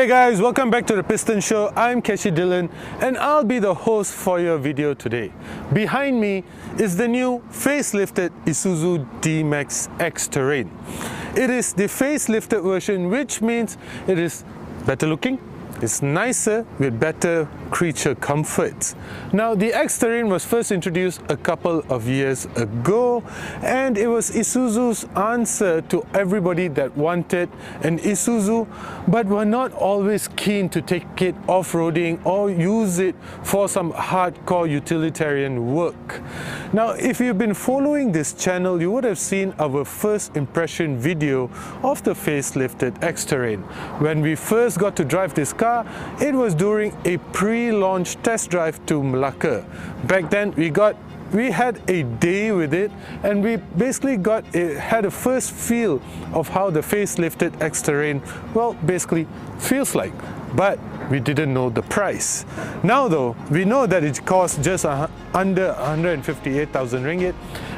guys, welcome back to the Piston Show. I'm Keshi Dillon and I'll be the host for your video today. Behind me is the new facelifted Isuzu D-Max X Terrain. It is the facelifted version, which means it is better looking, it's nicer with better creature comforts. Now, the X Terrain was first introduced a couple of years ago, and it was Isuzu's answer to everybody that wanted an Isuzu but were not always keen to take it off-roading or use it for some hardcore utilitarian work. Now, if you've been following this channel, you would have seen our first impression video of the facelifted X Terrain. When we first got to drive this car, it was during a pre-launch test drive to Malacca. Back then, we had a day with it, and we basically had a first feel of how the facelifted X Terrain, well, basically feels like. But we didn't know the price. Now though, we know that it costs just under 158,000 ringgit,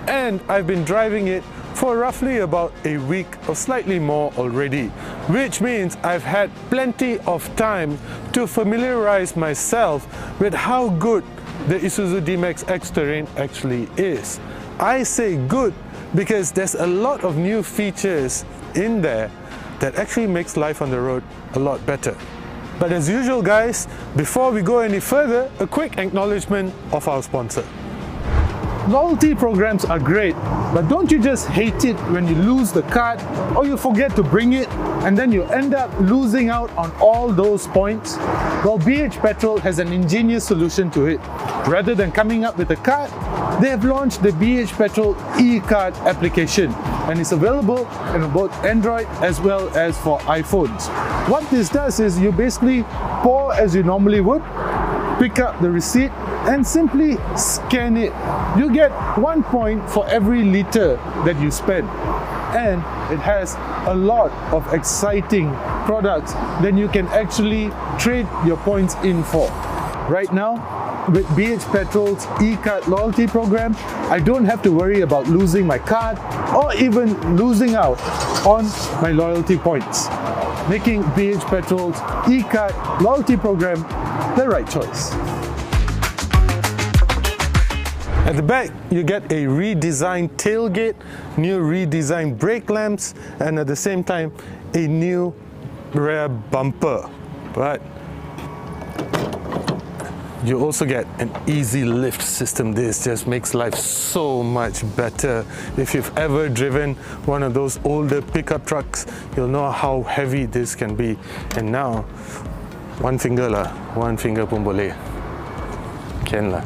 and I've been driving it for roughly about a week or slightly more already, which means I've had plenty of time to familiarize myself with how good the Isuzu D-Max X Terrain actually is. I say good because there's a lot of new features in there that actually makes life on the road a lot better. But as usual guys, before we go any further, a quick acknowledgement of our sponsor. Loyalty programs are great, but don't you just hate it when you lose the card or you forget to bring it and then you end up losing out on all those points? Well, BH Petrol has an ingenious solution to it. Rather than coming up with a card, they have launched the BH Petrol e-card application, and it's available in both Android as well as for iPhones. What this does is you basically pour as you normally would, pick up the receipt and simply scan it. You get 1 point for every liter that you spend. And it has a lot of exciting products that you can actually trade your points in for. Right now, with BH Petrol's e-card loyalty program, I don't have to worry about losing my card or even losing out on my loyalty points, making BH Petrol's e-card loyalty program the right choice. At the back, you get a redesigned tailgate, new redesigned brake lamps, and at the same time, a new rear bumper. But you also get an easy lift system. This just makes life so much better. If you've ever driven one of those older pickup trucks, you'll know how heavy this can be. And now, one finger pun boleh. Can lah.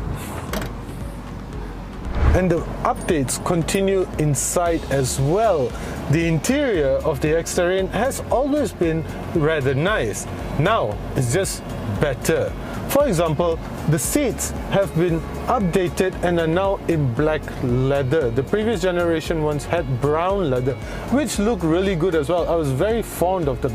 And the updates continue inside as well. The interior of the X Terrain has always been rather nice. Now it's just better. For example, the seats have been updated and are now in black leather. The previous generation ones had brown leather, which looked really good as well. I was very fond of the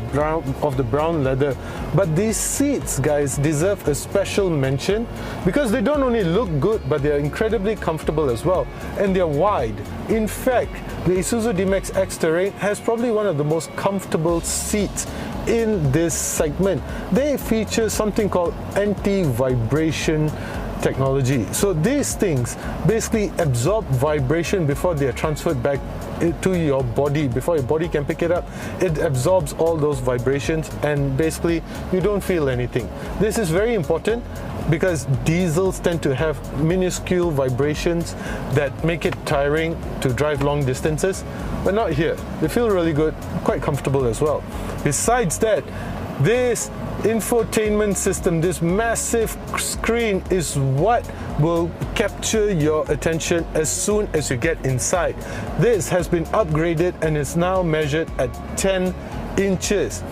brown leather. But these seats, guys, deserve a special mention because they don't only look good, but they're incredibly comfortable as well. And they're wide. In fact, the Isuzu D-Max X Terrain has probably one of the most comfortable seats in this segment. They feature something called anti-vibration technology. So these things basically absorb vibration before they are transferred back to your body. Before your body can pick it up, it absorbs all those vibrations and basically you don't feel anything. This is very important because diesels tend to have minuscule vibrations that make it tiring to drive long distances, but not here. They feel really good, quite comfortable as well. Besides that, this infotainment system, this massive screen, is what will capture your attention as soon as you get inside. This has been upgraded and is now measured at 10 inches.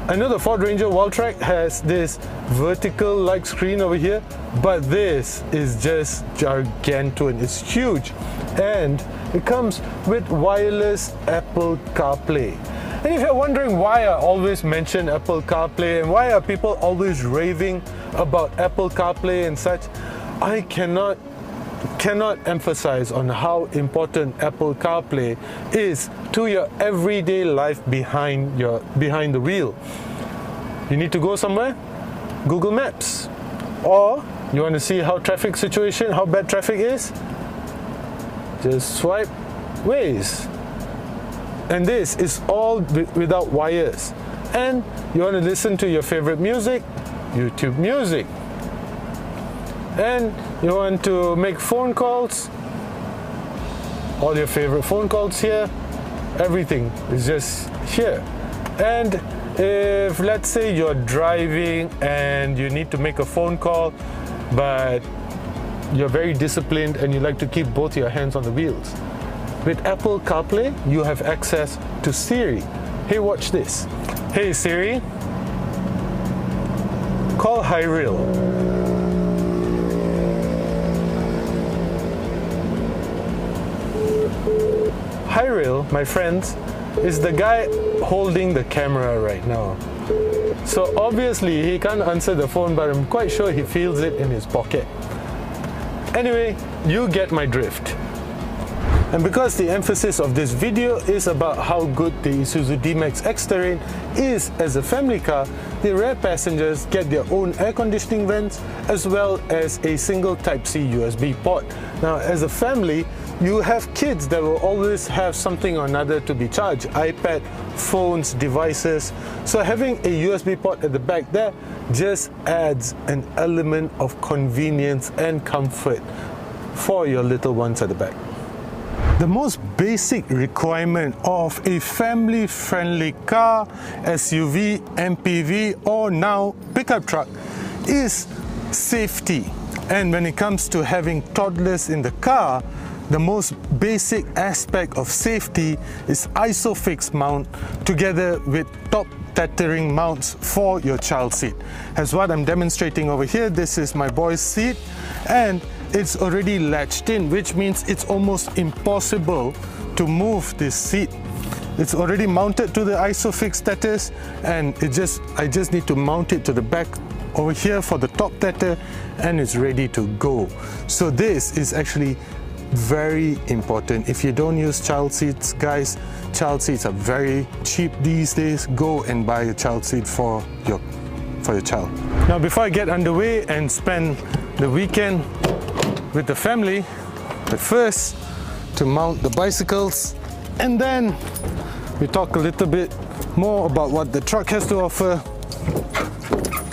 I know the Ford Ranger Walltrack has this vertical-like screen over here, but this is just gargantuan. It's huge, and it comes with wireless Apple CarPlay. And if you're wondering why I always mention Apple CarPlay and why are people always raving about Apple CarPlay and such, I cannot emphasize on how important Apple CarPlay is to your everyday life behind the wheel. You need to go somewhere? Google Maps. Or you want to see how bad traffic is? Just swipe Waze. And this is all without wires. And you want to listen to your favorite music? YouTube Music. And you want to make phone calls? All your favorite phone calls here. Everything is just here. And if, let's say, you're driving and you need to make a phone call, but you're very disciplined and you like to keep both your hands on the wheels, with Apple CarPlay, you have access to Siri. Hey, watch this. Hey Siri, call Hyrule. Hyrule, my friends, is the guy holding the camera right now. So obviously he can't answer the phone, but I'm quite sure he feels it in his pocket. Anyway, you get my drift. And because the emphasis of this video is about how good the Isuzu D-Max X-Terrain is as a family car, the rear passengers get their own air conditioning vents as well as a single Type-C USB port. Now, as a family, you have kids that will always have something or another to be charged, iPad, phones, devices. So having a USB port at the back there just adds an element of convenience and comfort for your little ones at the back. The most basic requirement of a family-friendly car, SUV, MPV, or now pickup truck is safety. And when it comes to having toddlers in the car, the most basic aspect of safety is ISOFIX mount together with top tethering mounts for your child seat. As what I'm demonstrating over here, this is my boy's seat and it's already latched in, which means it's almost impossible to move this seat. It's already mounted to the ISOFIX tethers and I just need to mount it to the back over here for the top tether and it's ready to go. So this is actually very important. If you don't use child seats, guys, child seats are very cheap these days. Go and buy a child seat for your child. Now, before I get underway and spend the weekend with the family, but first to mount the bicycles, and then we talk a little bit more about what the truck has to offer.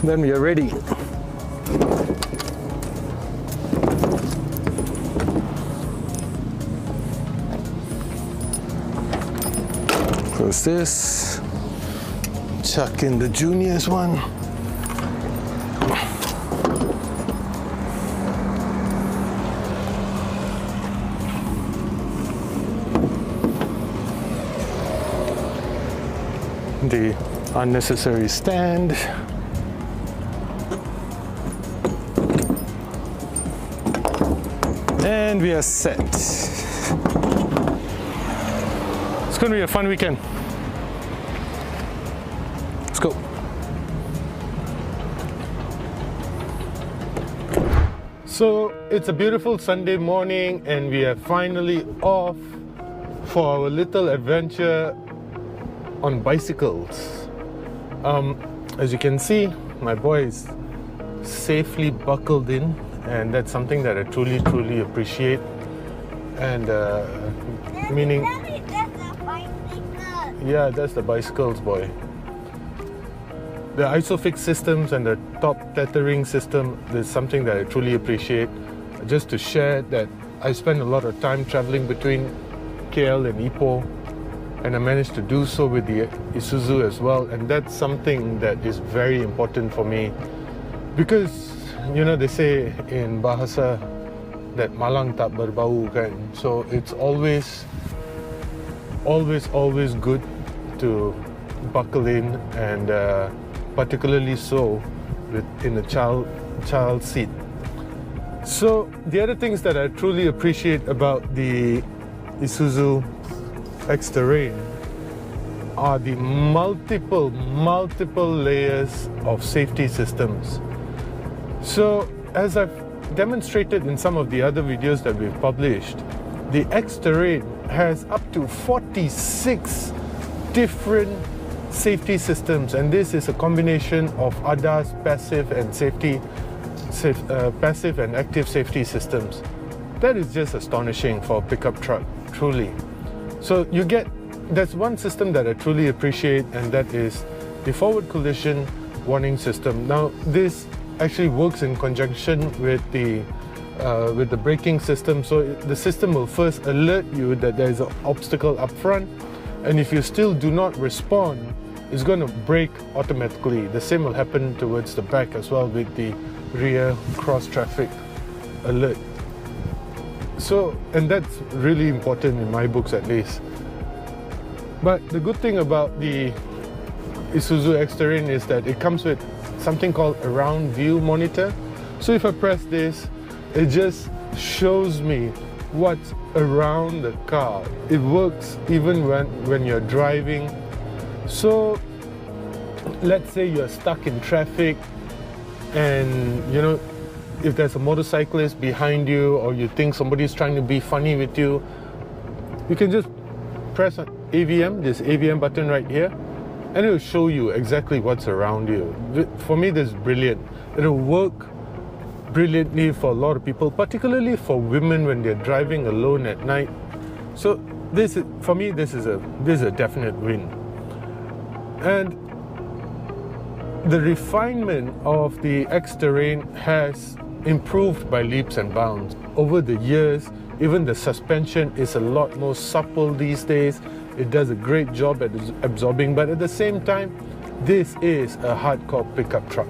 Then we are ready. Close this, chuck in the juniors one. The unnecessary stand. And we are set. It's going to be a fun weekend. Let's go. So it's a beautiful Sunday morning and we are finally off for our little adventure on bicycles. As you can see, my boy is safely buckled in, and that's something that I truly appreciate. And meaning, Daddy, that's a bicycle. Yeah, that's the bicycles, boy. The ISOFIX systems and the top tethering system is something that I truly appreciate. Just to share that I spend a lot of time traveling between KL and Ipoh, and I managed to do so with the Isuzu as well, and that's something that is very important for me because, you know, they say in Bahasa that malang tak berbau kan, so it's always good to buckle in, and particularly so in a child seat. So the other things that I truly appreciate about the Isuzu X-Terrain are the multiple layers of safety systems. So as I've demonstrated in some of the other videos that we've published, the X-Terrain has up to 46 different safety systems, and this is a combination of ADAS passive and passive and active safety systems. That is just astonishing for a pickup truck, truly. So there's one system that I truly appreciate, and that is the forward collision warning system. Now, this actually works in conjunction with the braking system. So the system will first alert you that there is an obstacle up front, and if you still do not respond, it's going to brake automatically. The same will happen towards the back as well with the rear cross traffic alert. So, and that's really important in my books at least. But the good thing about the Isuzu X-Terrain is that it comes with something called a round view monitor. So if I press this, it just shows me what's around the car. It works even when you're driving. So let's say you're stuck in traffic, and if there's a motorcyclist behind you, or you think somebody's trying to be funny with you, you can just press on AVM, this AVM button right here, and it will show you exactly what's around you. For me, this is brilliant. It'll work brilliantly for a lot of people, particularly for women when they're driving alone at night. So for me, this is a definite win. And the refinement of the X-Terrain has improved by leaps and bounds. Over the years, even the suspension is a lot more supple these days. It does a great job at absorbing, but at the same time, this is a hardcore pickup truck.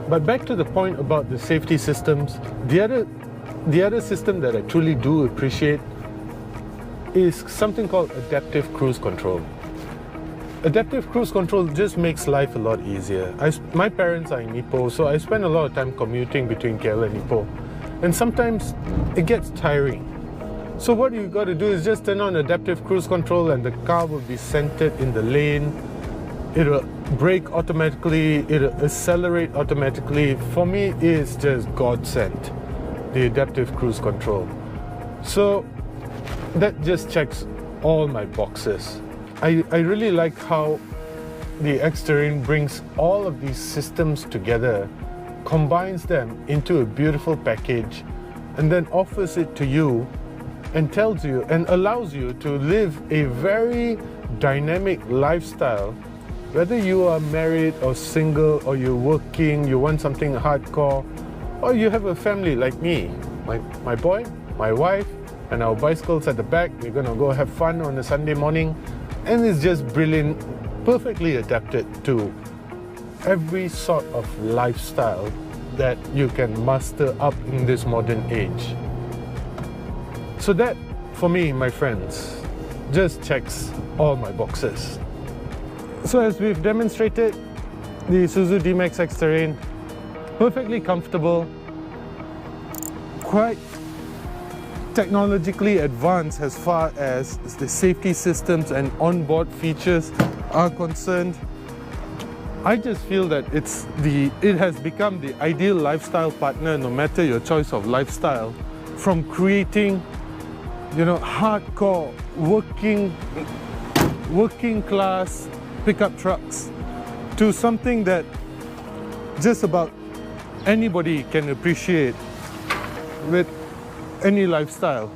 But back to the point about the safety systems, the other system that I truly do appreciate is something called adaptive cruise control. Adaptive cruise control just makes life a lot easier. My parents are in Ipoh, so I spend a lot of time commuting between KL and Ipoh. And sometimes it gets tiring. So what you got to do is just turn on adaptive cruise control, and the car will be centered in the lane. It'll brake automatically, it'll accelerate automatically. For me, it's just godsend, the adaptive cruise control. So that just checks all my boxes. I really like how the X-Terrain brings all of these systems together, combines them into a beautiful package, and then offers it to you and tells you and allows you to live a very dynamic lifestyle. Whether you are married or single, or you're working, you want something hardcore, or you have a family like me, my boy, my wife, and our bicycles at the back. We're gonna go have fun on a Sunday morning. And it's just brilliant, perfectly adapted to every sort of lifestyle that you can muster up in this modern age. So that, for me, my friends, just checks all my boxes. So as we've demonstrated, the Isuzu D-Max X-Terrain, perfectly comfortable, quite technologically advanced as far as the safety systems and onboard features are concerned. I just feel that it has become the ideal lifestyle partner, no matter your choice of lifestyle, from creating hardcore working class pickup trucks to something that just about anybody can appreciate with any lifestyle.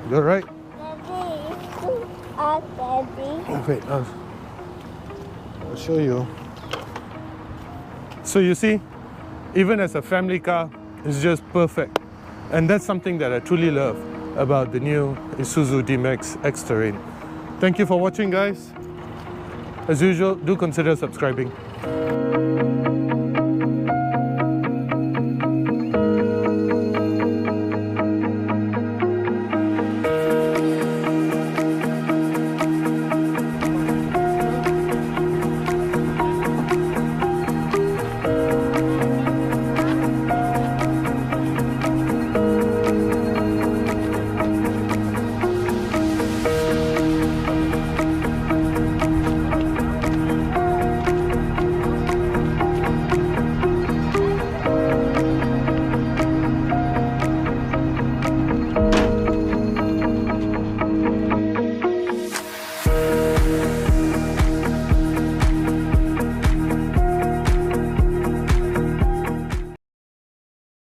You're right? Oh, wait, I'll show you. So you see, even as a family car, it's just perfect. And that's something that I truly love about the new Isuzu D-Max X-Terrain. Thank you for watching, guys. As usual, do consider subscribing.